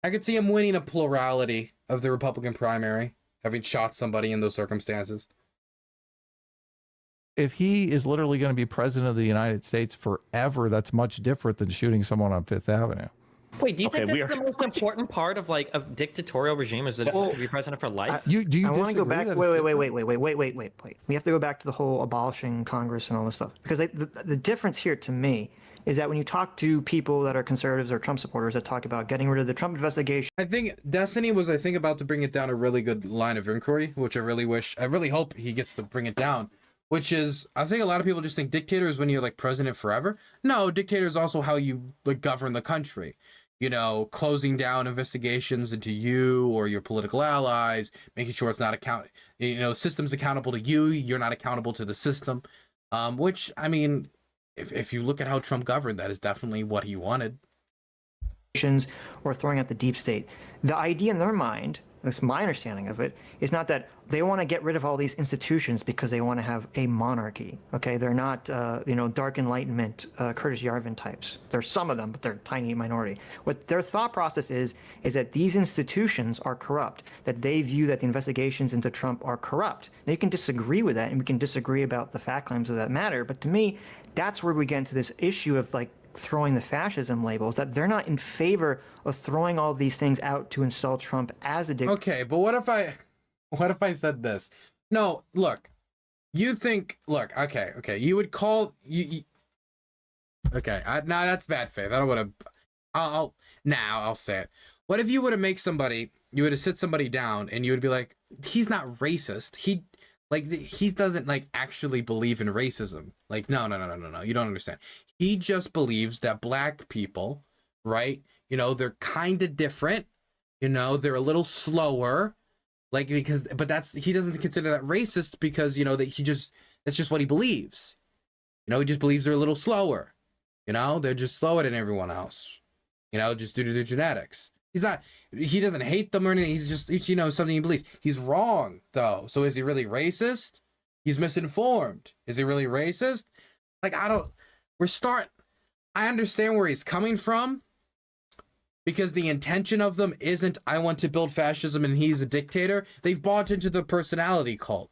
I could see him winning a plurality of the Republican primary, having shot somebody in those circumstances.
If he is literally going to be president of the United States forever, that's much different than shooting someone on Fifth Avenue.
Wait, do you think that's the most important part of like a dictatorial regime is that it's to be president for life?
I want to go back. Wait. We have to go back to the whole abolishing Congress and all this stuff. Because the difference here to me is that when you talk to people that are conservatives or Trump supporters that talk about getting rid of the Trump investigation.
I think Destiny was, about to bring it down a really good line of inquiry, which I really hope he gets to bring it down, which is, I think a lot of people just think dictator is when you're like president forever. No, dictator is also how you like govern the country. You know, closing down investigations into you or your political allies, making sure it's not system's accountable to you, you're not accountable to the system. Which, I mean, if you look at how Trump governed, that is definitely what he wanted.
Or throwing out the deep state. The idea in their mind, that's my understanding of it, is not that they want to get rid of all these institutions because they want to have a monarchy. Okay, they're not, dark enlightenment, Curtis Yarvin types. There's some of them, but they're a tiny minority. What their thought process is that these institutions are corrupt, that they view that the investigations into Trump are corrupt. Now you can disagree with that, and we can disagree about the fact claims of that matter, but to me, that's where we get into this issue of like throwing the fascism labels, that they're not in favor of throwing all these things out to install Trump as a dictator.
Okay, but what if I said this? No, look, okay, you would call okay, that's bad faith. I don't want to. I'll say it. What if you were to make somebody, you were to sit somebody down, and you would be like, he's not racist. He doesn't like actually believe in racism. Like, no, you don't understand. He just believes that black people, right? They're kind of different. They're a little slower. Like, he doesn't consider that racist because, that's just what he believes. He just believes they're a little slower. They're just slower than everyone else. Just due to their genetics. He doesn't hate them or anything. He's just, something he believes. He's wrong, though. So is he really racist? He's misinformed. Is he really racist? Like, I understand where he's coming from, because the intention of them isn't, I want to build fascism and he's a dictator. They've bought into the personality cult.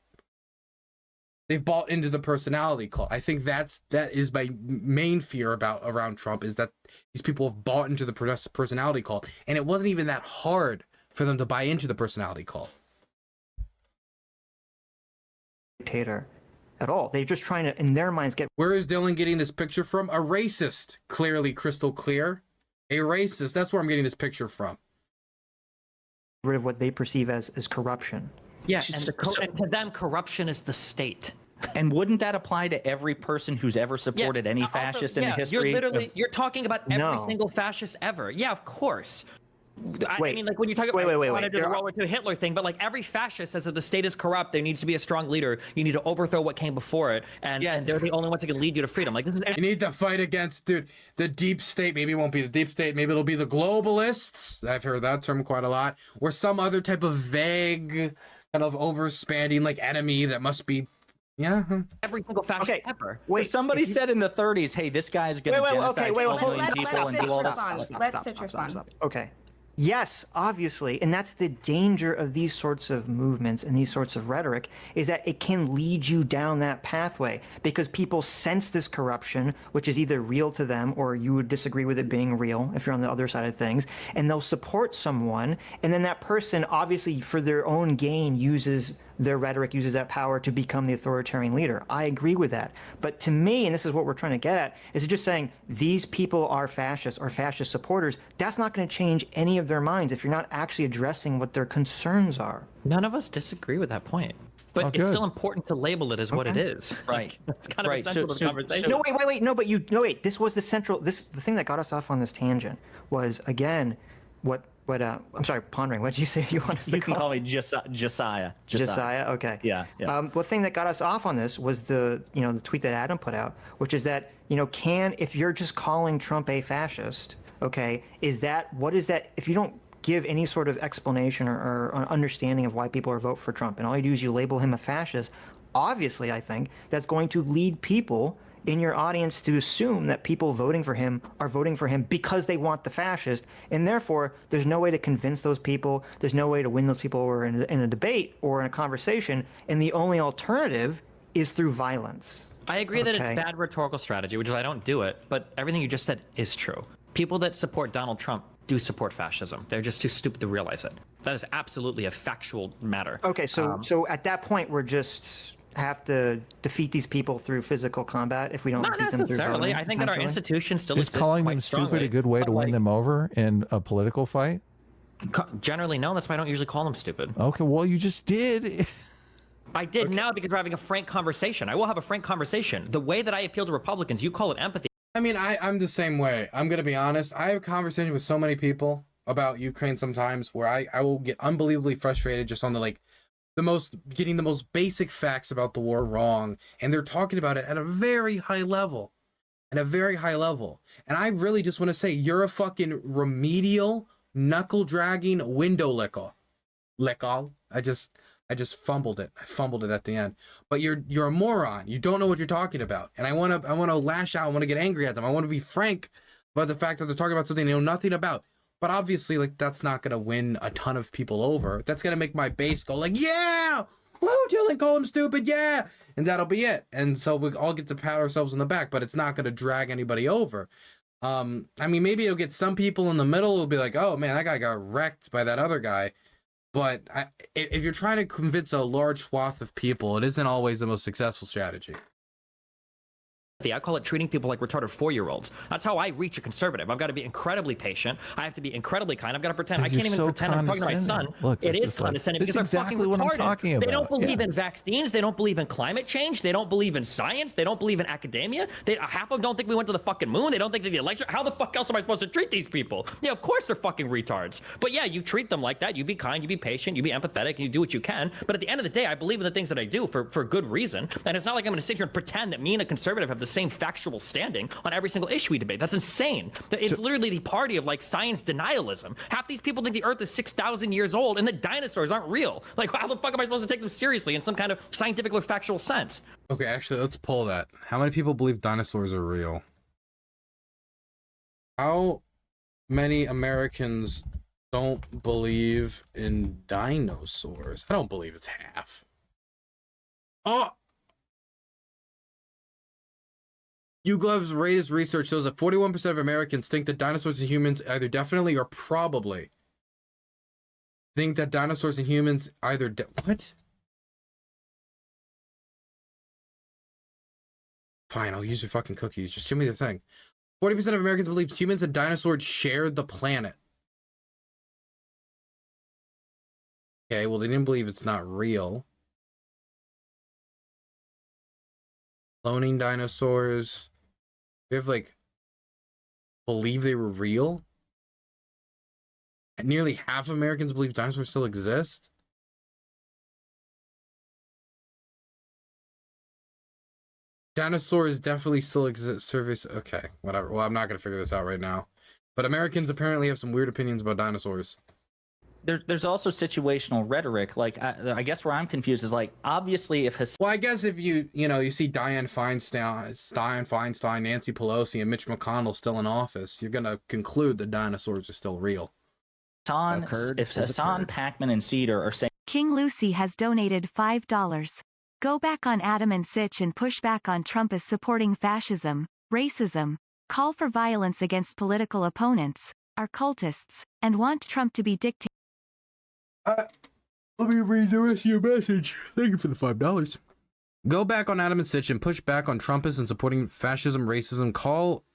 They've bought into the personality cult. I think that is my main fear around Trump, is that these people have bought into the personality cult, and it wasn't even that hard for them to buy into the personality cult.
Dictator at all. They're just trying to, in their minds, get.
Where is Dylan getting this picture from? A racist, clearly crystal clear. A racist. That's where I'm getting this picture from.
Rid of what they perceive as corruption.
Yeah, and to them, corruption is the state.
And wouldn't that apply to every person who's ever supported any fascist in the history?
You're talking about every single fascist ever. Yeah, of course. I mean, like when you talk about
wait.
The World War II Hitler thing, but like every fascist says that the state is corrupt, there needs to be a strong leader. You need to overthrow what came before it, and they're the only ones that can lead you to freedom. Like this is.
You need to fight against, dude, the deep state. Maybe it won't be the deep state. Maybe it'll be the globalists. I've heard that term quite a lot. Or some other type of vague, kind of overspanning like enemy that must be. Yeah.
Every single fascist ever.
Wait, somebody said in the 30s, "Hey, this guy's gonna genocide 12 million people and do all this."
Let Sitch respond.
Okay. Yes, obviously, and that's the danger of these sorts of movements and these sorts of rhetoric, is that it can lead you down that pathway because people sense this corruption, which is either real to them or you would disagree with it being real if you're on the other side of things, and they'll support someone, and then that person obviously for their own gain uses their rhetoric, uses that power to become the authoritarian leader. I agree with that. But to me, and this is what we're trying to get at, is just saying these people are fascists or fascist supporters. That's not going to change any of their minds if you're not actually addressing what their concerns are.
None of us disagree with that point. But it's still important to label it as what it is.
Right.
That's kind of essential to the conversation.
No, wait. No, wait. This was the central. The thing that got us off on this tangent was, again, what I'm sorry, pondering. What did you say you want us to call?
You can call me Josiah.
Josiah. Okay.
Yeah.
The thing that got us off on this was the tweet that Adam put out, which is that if you're just calling Trump a fascist, okay, what is that? If you don't give any sort of explanation or understanding of why people are voting for Trump, and all you do is you label him a fascist, obviously, I think that's going to lead people in your audience to assume that people voting for him are voting for him because they want the fascist, and therefore there's no way to convince those people, there's no way to win those people over in a debate or in a conversation, and the only alternative is through violence.
I agree that it's bad rhetorical strategy, which is I don't do it, but everything you just said is true. People that support Donald Trump do support fascism. They're just too stupid to realize it. That is absolutely a factual matter.
Okay, so at that point we're just have to defeat these people through physical combat if we don't
not
defeat them
necessarily.
Through voting,
I think that our institution still
is calling them stupid a good way to win them over in a political fight?
Generally, no. That's why I don't usually call them stupid.
Okay, well, you just did.
I did now because we're having a frank conversation. I will have a frank conversation. The way that I appeal to Republicans, you call it empathy.
I mean, I'm the same way. I'm gonna be honest. I have a conversation with so many people about Ukraine sometimes where I will get unbelievably frustrated just on the getting the most basic facts about the war wrong, and they're talking about it at a very high level. And I really just want to say, you're a fucking remedial, knuckle-dragging window licker. I just fumbled it. I fumbled it at the end. But you're a moron. You don't know what you're talking about. And I want to lash out. I want to get angry at them. I want to be frank about the fact that they're talking about something they know nothing about. But obviously, that's not going to win a ton of people over. That's going to make my base go yeah! Woo, Dylan, call him stupid, yeah! And that'll be it. And so we all get to pat ourselves on the back, but it's not going to drag anybody over. I mean, maybe it'll get some people in the middle who'll be like, oh, man, that guy got wrecked by that other guy. But if you're trying to convince a large swath of people, it isn't always the most successful strategy.
I call it treating people like retarded 4-year-olds. That's how I reach a conservative. I've got to be incredibly patient. I have to be incredibly kind. I've got to pretend. I can't even pretend I'm talking to my son. Look, it is condescending because they're fucking retarded. What I'm talking about. They don't believe in vaccines. They don't believe in climate change. They don't believe in science. They don't believe in academia. Half of them don't think we went to the fucking moon. They don't think that the election. How the fuck else am I supposed to treat these people? Yeah, of course they're fucking retards. But yeah, you treat them like that. You be kind. You be patient. You be empathetic. And you do what you can. But at the end of the day, I believe in the things that I do for good reason. And it's not like I'm going to sit here and pretend that me and a conservative have the same factual standing on every single issue we debate. That's insane. It's literally the party of science denialism. Half these people think the earth is 6,000 years old and the dinosaurs aren't real. How the fuck am I supposed to take them seriously in some kind of scientific or factual sense?
Okay, actually, let's pull that. How many people believe dinosaurs are real? How many Americans don't believe in dinosaurs? I don't believe it's half. Oh, YouGov's latest research shows that 41% of Americans think that dinosaurs and humans either definitely or probably think that dinosaurs and humans either what? Fine, I'll use your fucking cookies. Just show me the thing. 40% of Americans believe humans and dinosaurs shared the planet. Okay, well, they didn't believe it's not real. Cloning dinosaurs. We have, like, believe they were real? And nearly half of Americans believe dinosaurs still exist? Dinosaurs definitely still exist. Service. Okay, whatever. Well, I'm not going to figure this out right now. But Americans apparently have some weird opinions about dinosaurs.
There's also situational rhetoric. Like, I guess where I'm confused is, like, obviously if
well, I guess if you see Dianne Feinstein, Nancy Pelosi, and Mitch McConnell still in office, you're gonna conclude the dinosaurs are still real.
Hassan, Pac-Man, and Cedar are saying
King Lucy has donated $5. Go back on Adam and Sitch and push back on Trump as supporting fascism, racism, call for violence against political opponents, are cultists, and want Trump to be dictator.
Let me read the rest of your message. Thank you for the $5. Go back on Adam and Sitch and push back on Trumpists and supporting fascism, racism, call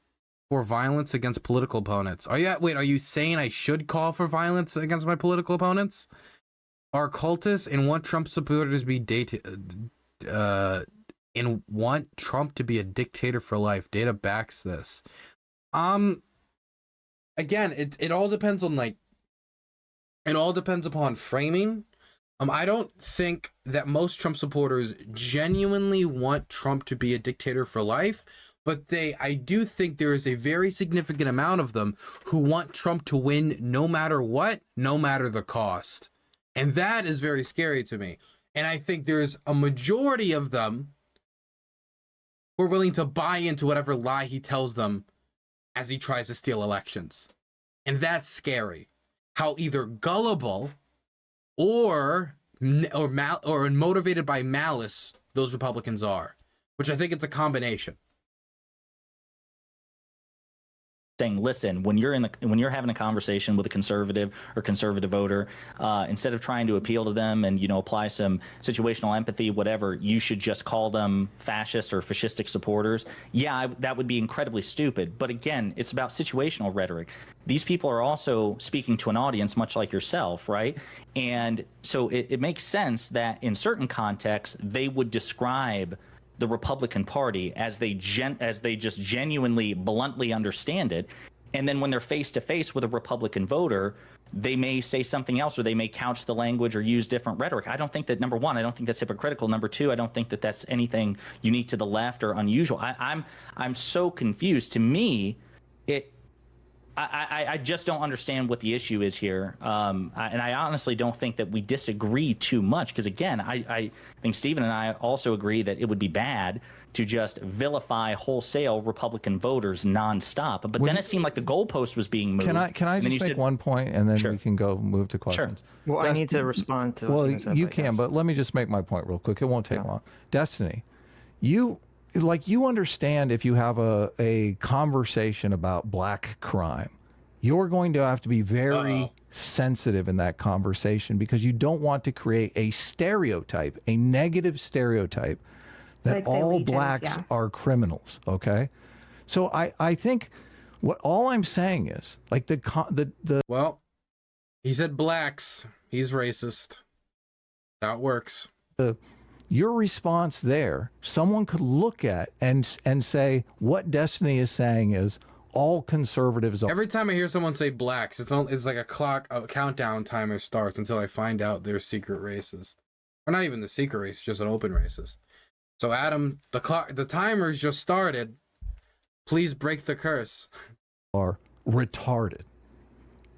for violence against political opponents. Are you saying I should call for violence against my political opponents? Are cultists and want Trump supporters to be and want Trump to be a dictator for life? Data backs this. Again, it all depends on it all depends upon framing. I don't think that most Trump supporters genuinely want Trump to be a dictator for life, but I do think there is a very significant amount of them who want Trump to win no matter what, no matter the cost. And that is very scary to me. And I think there's a majority of them who are willing to buy into whatever lie he tells them as he tries to steal elections. And that's scary. How either gullible or motivated by malice those Republicans are, which I think it's a combination.
saying, listen, when you're having a conversation with a conservative or conservative voter, instead of trying to appeal to them and, apply some situational empathy, whatever, you should just call them fascist or fascistic supporters. Yeah, that would be incredibly stupid. But again, it's about situational rhetoric. These people are also speaking to an audience much like yourself, right? And so it makes sense that in certain contexts, they would describe the Republican Party as they just genuinely, bluntly understand it. And then when they're face to face with a Republican voter, they may say something else, or they may couch the language or use different rhetoric. I don't think that, number one, I don't think that's hypocritical. Number two, I don't think that that's anything unique to the left or unusual. I'm so confused. To me, I just don't understand what the issue is here. And I honestly don't think that we disagree too much, because, again, I think Stephen and I also agree that it would be bad to just vilify wholesale Republican voters nonstop. But then it seemed like the goalpost was being moved.
Can I just make one point, and then
Sure.
we can move to questions?
Sure.
Well, I need to respond to.
Well, you can, but let me just make my point real quick. It won't take long. Destiny, you understand if you have a conversation about black crime, you're going to have to be very sensitive in that conversation, because you don't want to create a stereotype, a negative stereotype that all blacks are criminals. Okay, so I think all I'm saying is, like,
well, he said blacks, he's racist. That works.
Your response there, someone could look at and say what Destiny is saying is all conservatives are.
Every time I hear someone say blacks, it's like a countdown timer starts until I find out they're secret racist. Or not even the secret racist, just an open racist. So Adam, the timer's just started. Please break the curse.
Are retarded.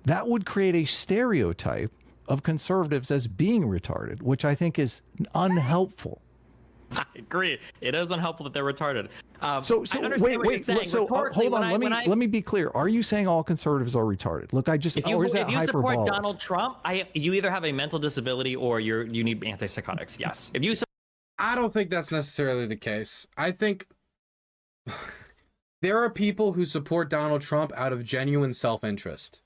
That would create a stereotype of conservatives as being retarded, which I think is unhelpful.
I agree. It is unhelpful that they're retarded.
So wait. So hold on. Let me be clear. Are you saying all conservatives are retarded? Look,
if you support Donald Trump, you either have a mental disability or you need antipsychotics. Yes. I
don't think that's necessarily the case. I think there are people who support Donald Trump out of genuine self-interest.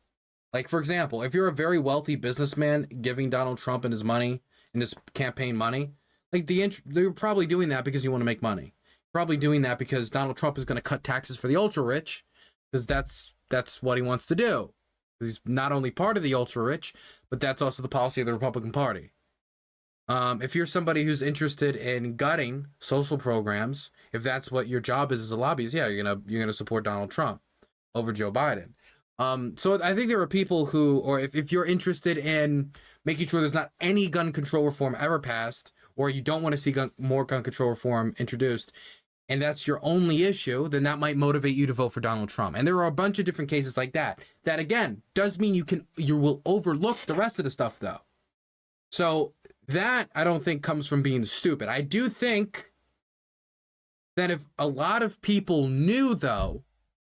Like, for example, if you're a very wealthy businessman giving Donald Trump and his money, and his campaign money, like they're probably doing that because you want to make money. Probably doing that because Donald Trump is going to cut taxes for the ultra rich, because that's what he wants to do. He's not only part of the ultra rich, but that's also the policy of the Republican Party. If you're somebody who's interested in gutting social programs, if that's what your job is as a lobbyist, yeah, you're gonna support Donald Trump over Joe Biden. So I think there are people who, or if you're interested in making sure there's not any gun control reform ever passed, or you don't want to see more gun control reform introduced, and that's your only issue, then that might motivate you to vote for Donald Trump. And there are a bunch of different cases like that. That again does mean you will overlook the rest of the stuff though. So that I don't think comes from being stupid. I do think that if a lot of people knew though,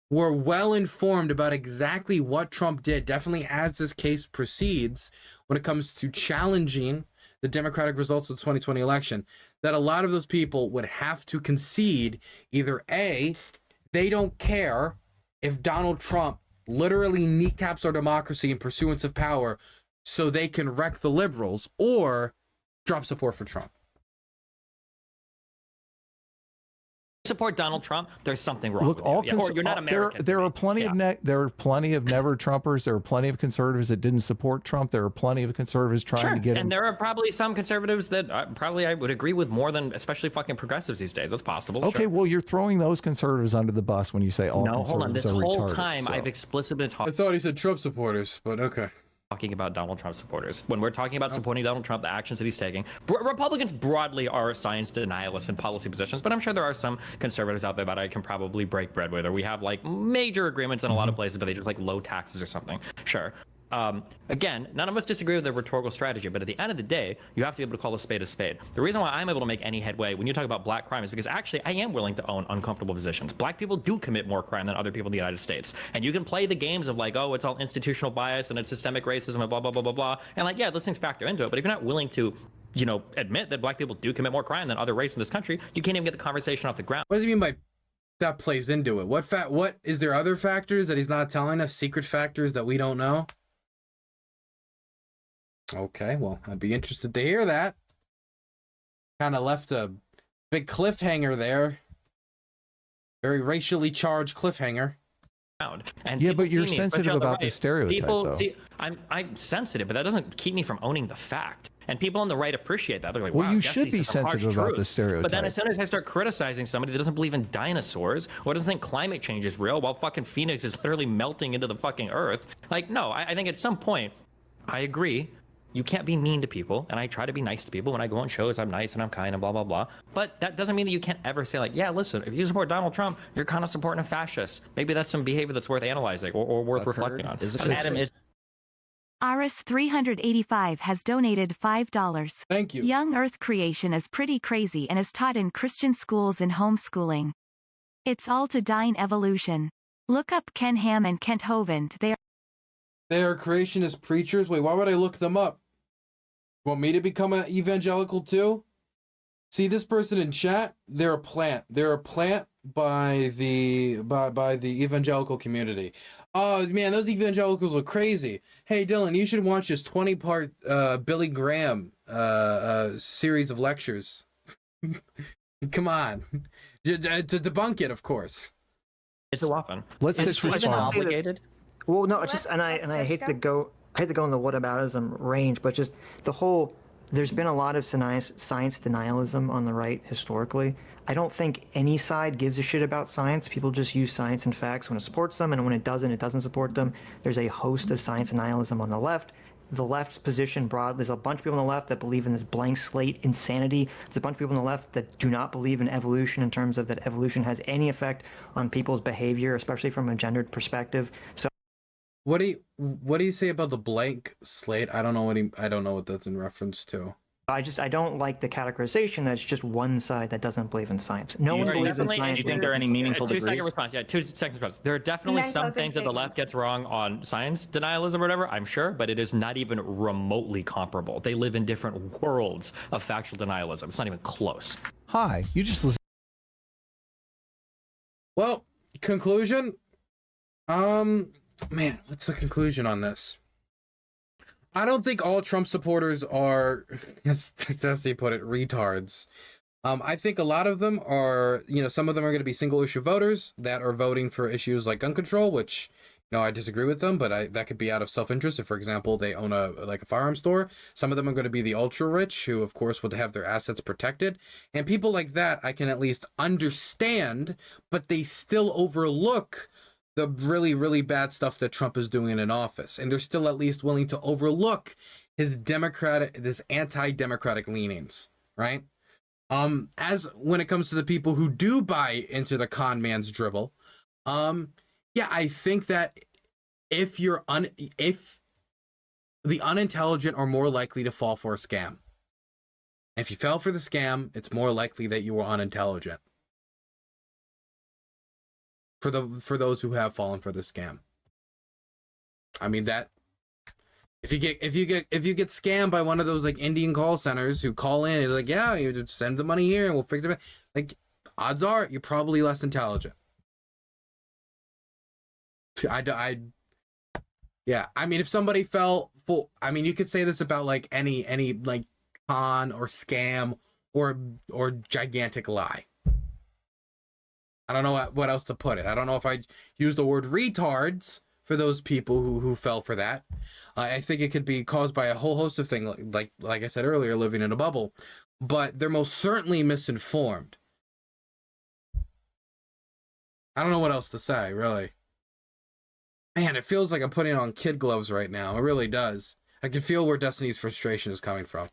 were well informed about exactly what Trump did, definitely as this case proceeds, when it comes to challenging the Democratic results of the 2020 election, that a lot of those people would have to concede either A, they don't care if Donald Trump literally kneecaps our democracy in pursuance of power so they can wreck the liberals, or drop support for Trump.
Support Donald Trump, there's something wrong
Look,
with you. Or you're not American.
There are plenty of there are plenty of never Trumpers. There are plenty of conservatives that didn't support Trump. There are plenty of conservatives trying to get him.
And there are probably some conservatives that probably I would agree with more than especially fucking progressives these days. That's possible.
Okay,
sure.
well, you're throwing those conservatives under the bus when you say all
No,
conservatives
hold on. This
are
whole
retarded,
time
so.
I've explicitly been
I thought he said Trump supporters, but okay.
talking about Donald Trump supporters. When we're talking about supporting Donald Trump, the actions that he's taking, Republicans broadly are science denialists in policy positions, but I'm sure there are some conservatives out there that I can probably break bread with, or we have like major agreements in a lot of places, but they just like low taxes or something. Sure. Again, none of us disagree with the rhetorical strategy, but at the end of the day, you have to be able to call a spade a spade. The reason why I'm able to make any headway when you talk about black crime is because actually I am willing to own uncomfortable positions. Black people do commit more crime than other people in the United States. And you can play the games of like, oh, it's all institutional bias and it's systemic racism and blah, blah, blah, blah, blah. And like, yeah, those things factor into it. But if you're not willing to, you know, admit that black people do commit more crime than other races in this country, you can't even get the conversation off the ground.
What does he mean by that plays into it? What is there other factors that he's not telling us? Secret factors that we don't know? Okay, well, I'd be interested to hear that. Kind of left a big cliffhanger there. Very racially charged cliffhanger.
And
Yeah, but you're
see me,
sensitive
on the
about the stereotype,
People
though.
see, I'm sensitive, but that doesn't keep me from owning the fact. And people on the right appreciate that. They're like,
Well,
wow,
you
Jesse
should be
says some harsh
sensitive about the
truths.
stereotype.
But then as soon as I start criticizing somebody that doesn't believe in dinosaurs or doesn't think climate change is real, while fucking Phoenix is literally melting into the fucking earth, like, no, I think at some point, I agree. You can't be mean to people, and I try to be nice to people. When I go on shows, I'm nice and I'm kind and blah, blah, blah. But that doesn't mean that you can't ever say like, yeah, listen, if you support Donald Trump, you're kind of supporting a fascist. Maybe that's some behavior that's worth analyzing or worth reflecting on. Adam is
Aris385 has donated $5.
Thank you.
Young Earth creation is pretty crazy and is taught in Christian schools and homeschooling. It's all to dine evolution. Look up Ken Ham and Kent Hovind.
They are creationist preachers. Wait, why would I look them up? Want me to become an evangelical too? See this person in chat? They're a plant. They're a plant by the evangelical community. Oh man, those evangelicals are crazy. Hey Dylan, you should watch this 20-part Billy Graham series of lectures. Come on, to debunk it, of course.
it's so often.
Let's
Is
just
Stephen
respond.
obligated?
Well, no, it's just, and I hate to go in the whataboutism range, but just the whole, there's been a lot of science denialism on the right historically. I don't think any side gives a shit about science. People just use science and facts when it supports them, and when it doesn't support them. There's a host of science denialism on the left. The left's position broad, there's a bunch of people on the left that believe in this blank slate insanity. There's a bunch of people on the left that do not believe in evolution in terms of that evolution has any effect on people's behavior, especially from a gendered perspective. So
What do you say about the blank slate? I don't know what that's in reference to.
I don't like the categorization that it's just one side that doesn't believe in science. No one believes in science.
Do you think there are any meaningful degrees?
2-second response. Yeah, 2 seconds response. There are definitely
Nice
some
closing
things that the left gets wrong on science denialism or whatever, I'm sure, but it is not even remotely comparable. They live in different worlds of factual denialism. It's not even close.
Hi, you just listen.
Well, Conclusion? Man, what's the conclusion on this? I don't think all Trump supporters are, as they put it, retards. I think a lot of them are, some of them are going to be single issue voters that are voting for issues like gun control, which, I disagree with them, but that could be out of self-interest. If, for example, they own a firearms store. Some of them are going to be the ultra rich who, of course, would have their assets protected. And people like that, I can at least understand, but they still overlook the really, really bad stuff that Trump is doing in office. And they're still at least willing to overlook his anti-democratic leanings, right? As when it comes to the people who do buy into the con man's dribble, yeah, I think that if the unintelligent are more likely to fall for a scam. If you fell for the scam, it's more likely that you were unintelligent. For those who have fallen for the scam. I mean that if you get scammed by one of those like Indian call centers who call in and like, yeah, you just send the money here and we'll fix it. Like, odds are you're probably less intelligent. Yeah, I mean, if somebody fell for, I mean, you could say this about like any like con or scam or gigantic lie. I don't know what else to put it. I don't know if I use the word retards for those people who fell for that. I think it could be caused by a whole host of things, like I said earlier, living in a bubble. But they're most certainly misinformed. I don't know what else to say, really. Man, it feels like I'm putting on kid gloves right now. It really does. I can feel where Destiny's frustration is coming from.